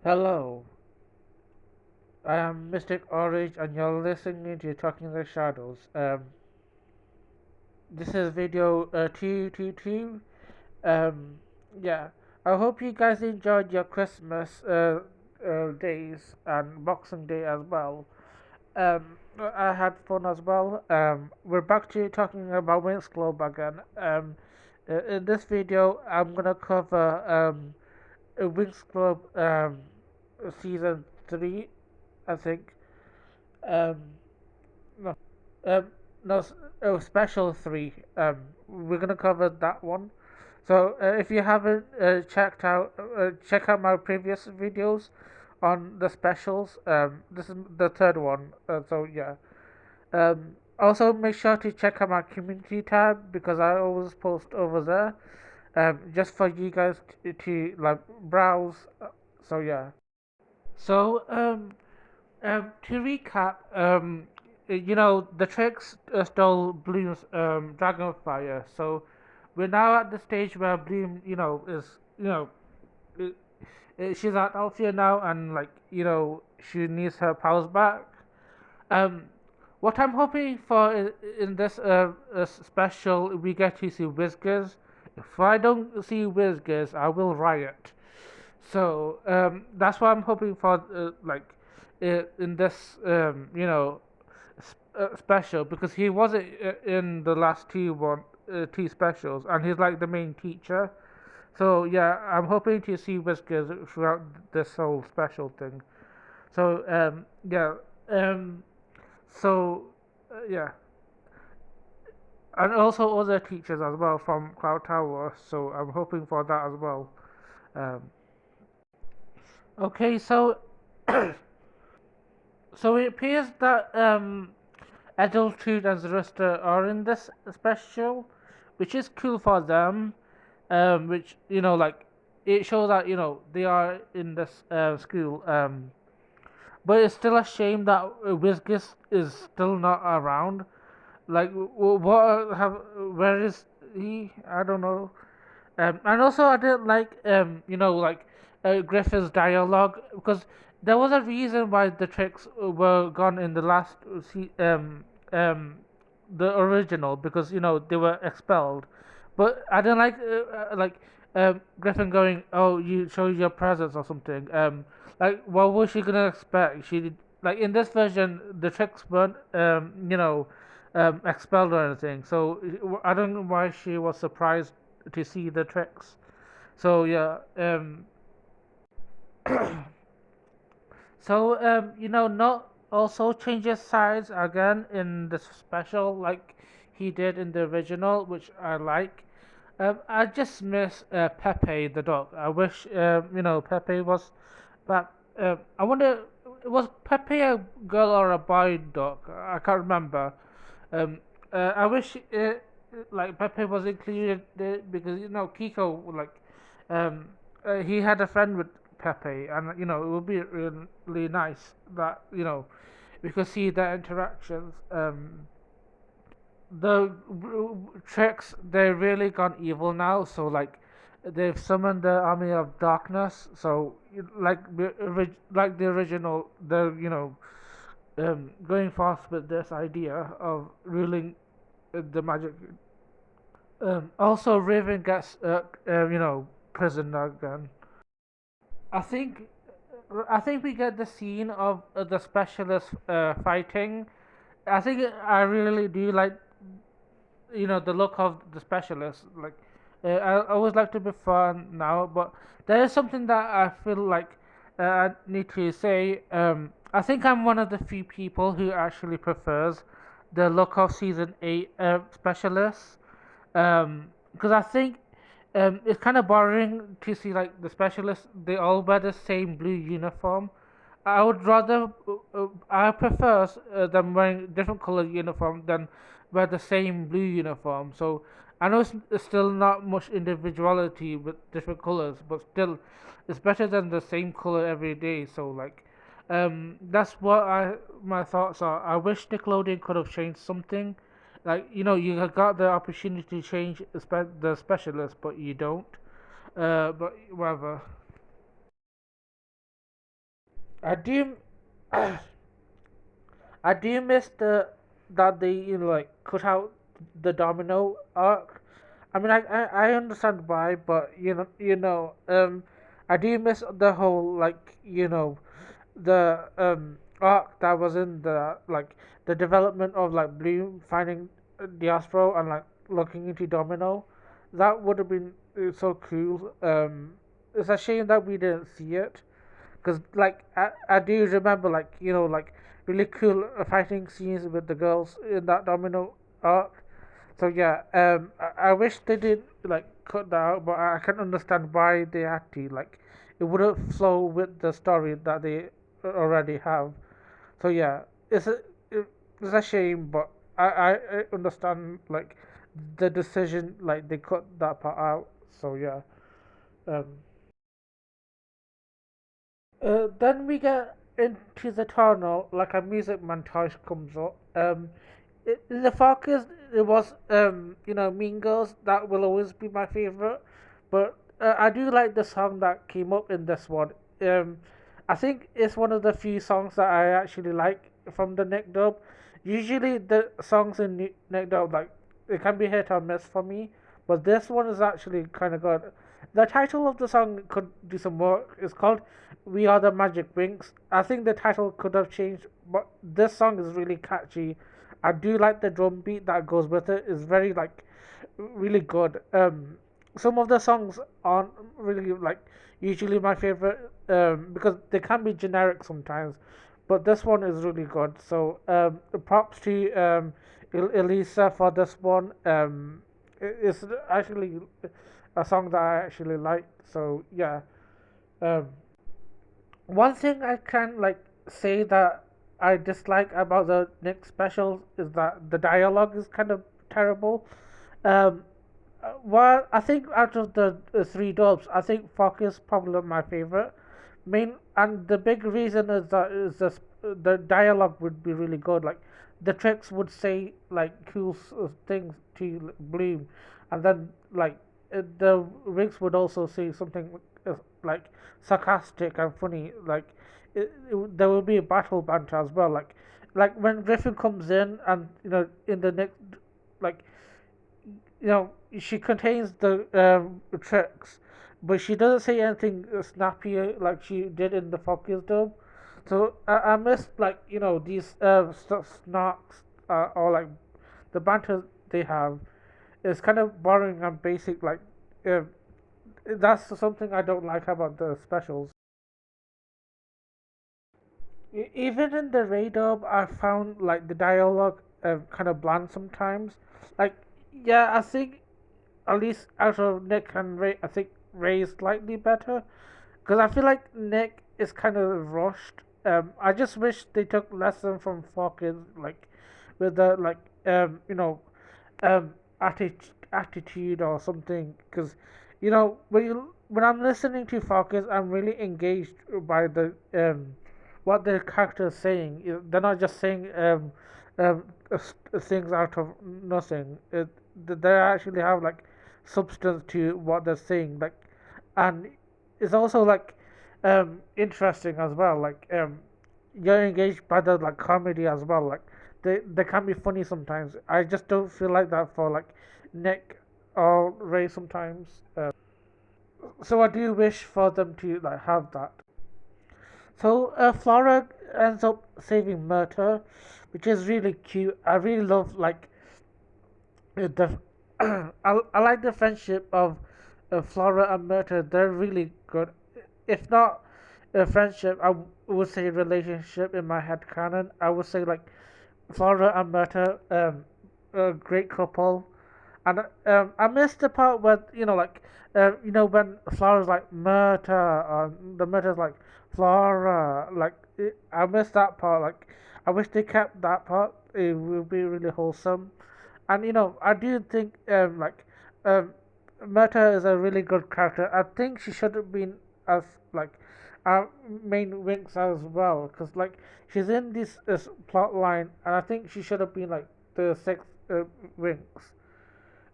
Hello, I am Mystic Orange and you're listening to Talking the Shadows. This is video 222. Um, yeah, I hope you guys enjoyed your Christmas days and Boxing Day as well. I had fun as well. We're back to talking about Winx Club again. In this video, I'm gonna cover Winx Club season 3, I think. Um, no, um, no, special 3. We're gonna cover that one. So if you haven't check out my previous videos on the specials. This is the third one. So yeah. Also make sure to check out my community tab because I always post over there. Just for you guys to like browse. So yeah. So to recap, the tricks stole Bloom's Dragonfire. So we're now at the stage where Bloom, uh, she's at Althea now, and she needs her powers back. Um, what I'm hoping for in this special, we get to see Whiskers. If I don't see Whiskers, I will riot. So that's what I'm hoping for, in this, special because he wasn't in the last two specials, and he's like the main teacher. So yeah, I'm hoping to see Whiskers throughout this whole special thing. So yeah, um, so yeah, and also other teachers as well from Cloud Tower. So I'm hoping for that as well. Um, okay, so so it appears that Adulthood and Zarista are in this special, which is cool for them. Which it shows that they are in this school. But it's still a shame that Whiskers is still not around. Like, where is he? I don't know. And also, I didn't like, Griffith's dialogue because there was a reason why the tricks were gone in the last um, the original because they were expelled. But I didn't like Griffin going, "Oh, you show your presence" or something. Like, what was she gonna expect? She did, like in this version, the tricks weren't expelled or anything. So I don't know why she was surprised to see the tricks. So yeah, not also changes sides again in the special like he did in the original, which I like. I just miss Pepe the dog. I wish Pepe was back. I wonder, was Pepe a girl or a boy dog? I can't remember. Um, I wish like Pepe was included because Kiko um, he had a friend with Pepe, and it would be really nice that we could see their interactions. The tricks, they're really gone evil now, so like they've summoned the army of darkness. So like the original, they're going fast with this idea of ruling the magic. Also, Raven gets prison again. I think I think we get the scene of the specialist fighting. I think I really do like the look of the specialist. Like I always like to be fun now, but there is something that I feel like I need to say. I think I'm one of the few people who actually prefers the look of season 8 specialists. Because I think it's kind of boring to see like the specialists. They all wear the same blue uniform. I would rather, I prefer them wearing different colored uniform than wear the same blue uniform. So I know it's still not much individuality with different colors, but still, it's better than the same color every day. So that's what my thoughts are. I wish Nickelodeon could have changed something. Like you have got the opportunity to change the specialist, but you don't. But whatever. I do, I do miss that they like cut out the Domino arc. I mean, I understand why, but I do miss the whole like the arc that was in the like the development of like Bloom finding Diaspro and like looking into Domino. That would have been so cool. It's a shame that we didn't see it because like I do remember like like really cool fighting scenes with the girls in that Domino arc. So yeah, I wish they did like cut that out, but I can understand why they had to. Like, it wouldn't flow with the story that they already have. So yeah, it's a shame, but I understand like the decision, like they cut that part out. So yeah, um, then we get into the tunnel, like a music montage comes up. In the focus, it was Mean Girls. That will always be my favorite, but I do like the song that came up in this one. Um, I think it's one of the few songs that I actually like from the Nick dub. Usually the songs in Nick dub like it can be hit or miss for me, but this one is actually kind of good. The title of the song could do some work. It's called "We Are the Magic Winx." I think the title could have changed, but this song is really catchy. I do like the drum beat that goes with it. It's very like really good. Some of the songs aren't really like usually my favorite because they can be generic sometimes, but this one is really good. So props to Elisa for this one. It's actually a song that I actually like. So yeah. Um, One thing I can like say that I dislike about the Nick specials is that the dialogue is kind of terrible. Um, well, I think out of the three dubs, I think Fox is probably my favorite. Main and the big reason is that is this the dialogue would be really good. Like the tricks would say like cool things to Bloom, and then like the Riggs would also say something like sarcastic and funny. Like there will be a battle banter as well. Like when Griffin comes in and in the next like she contains the tricks, but she doesn't say anything snappy like she did in the Focus dub. So I miss like these snarks or like the banter they have is kind of boring and basic. Like uh, that's something I don't like about the specials. Even in the Ray dub, I found like the dialogue kind of bland sometimes. Like yeah, I think at least out of Nick and Ray, I think Ray is slightly better because I feel like Nick is kind of rushed. I just wish they took lesson from Fawkes, like with the like um attitude or something. Because when I'm listening to Fawkes, I'm really engaged by the what the character is saying. They're not just saying things out of nothing. They actually have like substance to what they're saying, like, and it's also like interesting as well. Like you're engaged by the like comedy as well. Like they can be funny sometimes. I just don't feel like that for like Nick or Ray sometimes. So I do wish for them to like have that. So Flora ends up saving Murta, which is really cute. I really love like the I like the friendship of Flora and Murta. They're really good. If not a friendship, would say relationship in my head canon. I would say like Flora and Murta, a great couple. And I missed the part where when Flora's like Murta, or the Murta's like Flora. I missed that part. Like I wish they kept that part. It would be really wholesome. And I do think um, Murta is a really good character. I think she should have been as like our main Winx as well, because like she's in this plot line, and I think she should have been like the sixth Winx.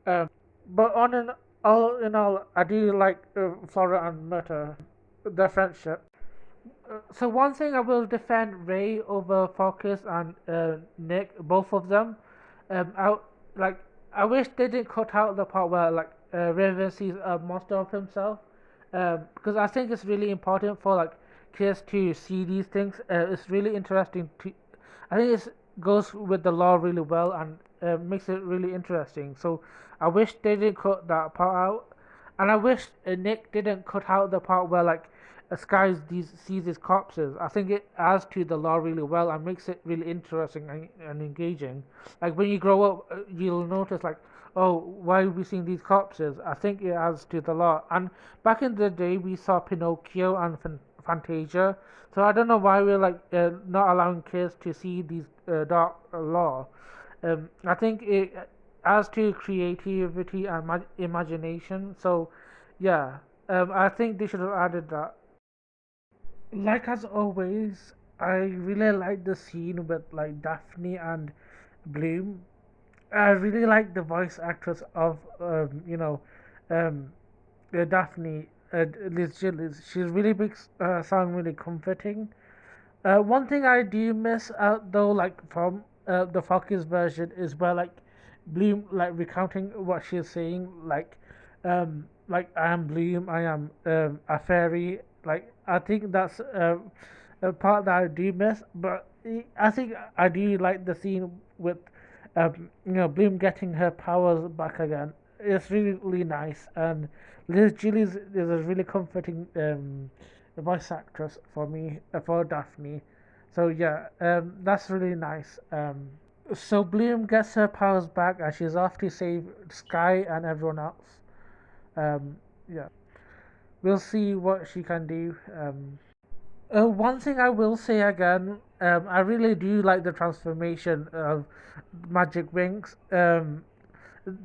But all in all, I do like Flora and Murta, their friendship. So one thing I will defend Ray over Focus and Nick, both of them. I like. I wish they didn't cut out the part where like Raven sees a monster of himself, because I think it's really important for like kids to see these things. It's really interesting to. I think it goes with the law really well and makes it really interesting. So I wish they didn't cut that part out, and I wish Nick didn't cut out the part where like Sky sees these corpses. I think it adds to the lore really well and makes it really interesting and engaging. Like when you grow up, you'll notice like, oh, why are we seeing these corpses? I think it adds to the lore. And back in the day, we saw Pinocchio and Fantasia. So I don't know why we're like not allowing kids to see these dark lore. I think it adds to creativity and imagination. So yeah, I think they should have added that. Like as always, I really like the scene with like Daphne and Bloom. I really like the voice actress of um, Daphne, Liz Gillies. She really makes sound really comforting. One thing I do miss out though, like from the Focus version, is where like Bloom like recounting what she's saying, like I am Bloom, I am a fairy. Like I think that's a part that I do miss, but I think I do like the scene with Bloom getting her powers back again. It's really nice, and Liz Gillies is a really comforting voice actress for me for Daphne. So yeah, that's really nice. So Bloom gets her powers back, and she's off to save Sky and everyone else. Yeah, we'll see what she can do. One thing I will say again, I really do like the transformation of Magic Winx.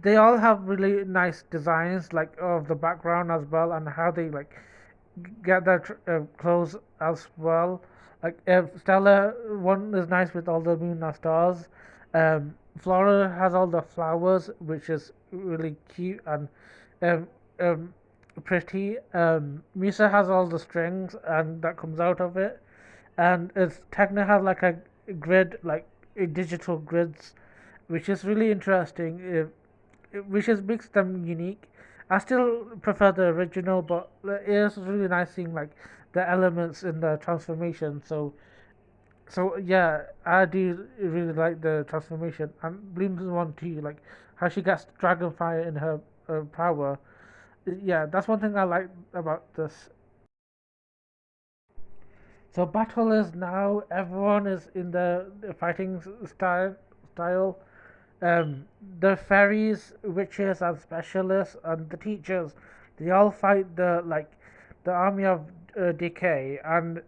They all have really nice designs, like of the background as well, and how they like get their clothes as well. Like Stella one is nice with all the moon and stars. Flora has all the flowers, which is really cute and um, um, pretty. Misa has all the strings and that comes out of it, and it's Techno has like a grid, like a digital grids, which is really interesting. Which is makes them unique. I still prefer the original, but it is really nice seeing like the elements in the transformation. So yeah, I do really like the transformation and Bloom's one too, like how she gets dragon fire in her power. Yeah, that's one thing I like about this. So battle is now. Everyone is in the fighting style. The fairies, witches, and specialists, and the teachers, they all fight the army of decay, and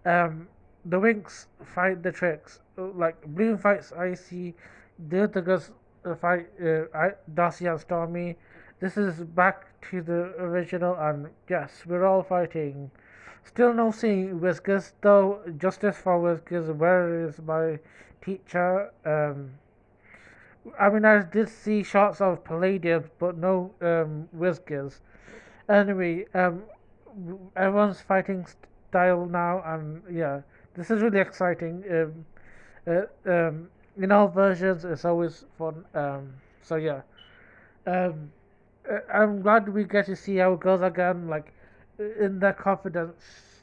um, the Winx fight the tricks. Like Bloom fights Icy, the other girls fight Darcy and Stormy. This is back to the original, and yes, we're all fighting. Still no seeing Whiskers though. Justice for Whiskers. Where is my teacher? I mean, I did see shots of Palladium, but no Whiskers. Anyway, everyone's fighting style now, and yeah, this is really exciting. In all versions, it's always fun. So yeah, um, I'm glad we get to see how it goes again, like in their confidence.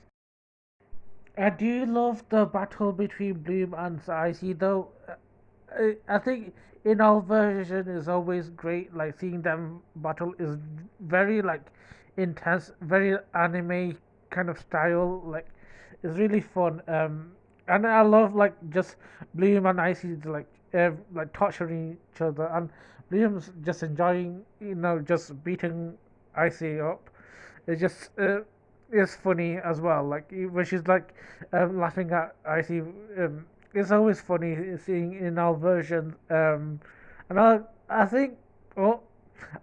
I do love the battle between Bloom and Icy, though. I think in all version is always great. Like seeing them battle is very like intense, very anime kind of style. Like it's really fun. And I love like just Bloom and Icy like torturing each other, and Bloom's just enjoying just beating Icy up. It's just it's funny as well. Like when she's like laughing at Icy. It's always funny seeing in our version. And I think oh,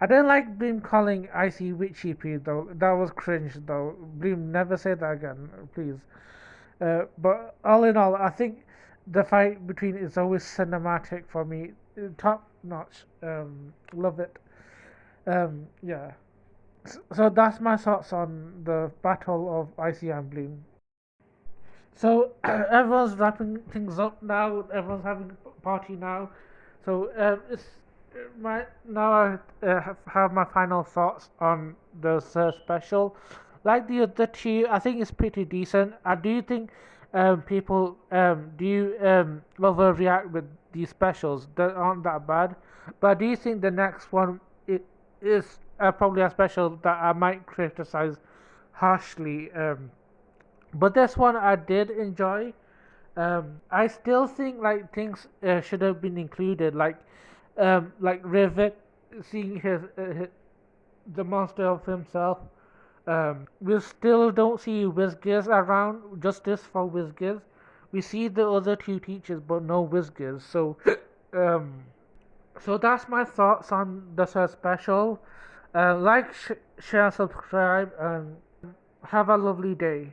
I don't like Bloom calling Icy witchy pea though. That was cringe though. Bloom never say that again, please. But all in all, I think the fight between is always cinematic for me, top notch. Love it. Yeah. So that's my thoughts on the battle of Icy and Bloom. So everyone's wrapping things up now. Everyone's having a party now. So it's my now I have my final thoughts on the special. Like the other two, I think it's pretty decent. I do think people do overreact with these specials that aren't that bad, but I do think the next one it is probably a special that I might criticize harshly. But this one I did enjoy. I still think like things should have been included, like Rivik seeing his the monster of himself. We still don't see Whizgiz around. Justice for Whizgiz. We see the other two teachers, but no Whizgiz. So, um, so that's my thoughts on the special. Like, share, subscribe, and have a lovely day.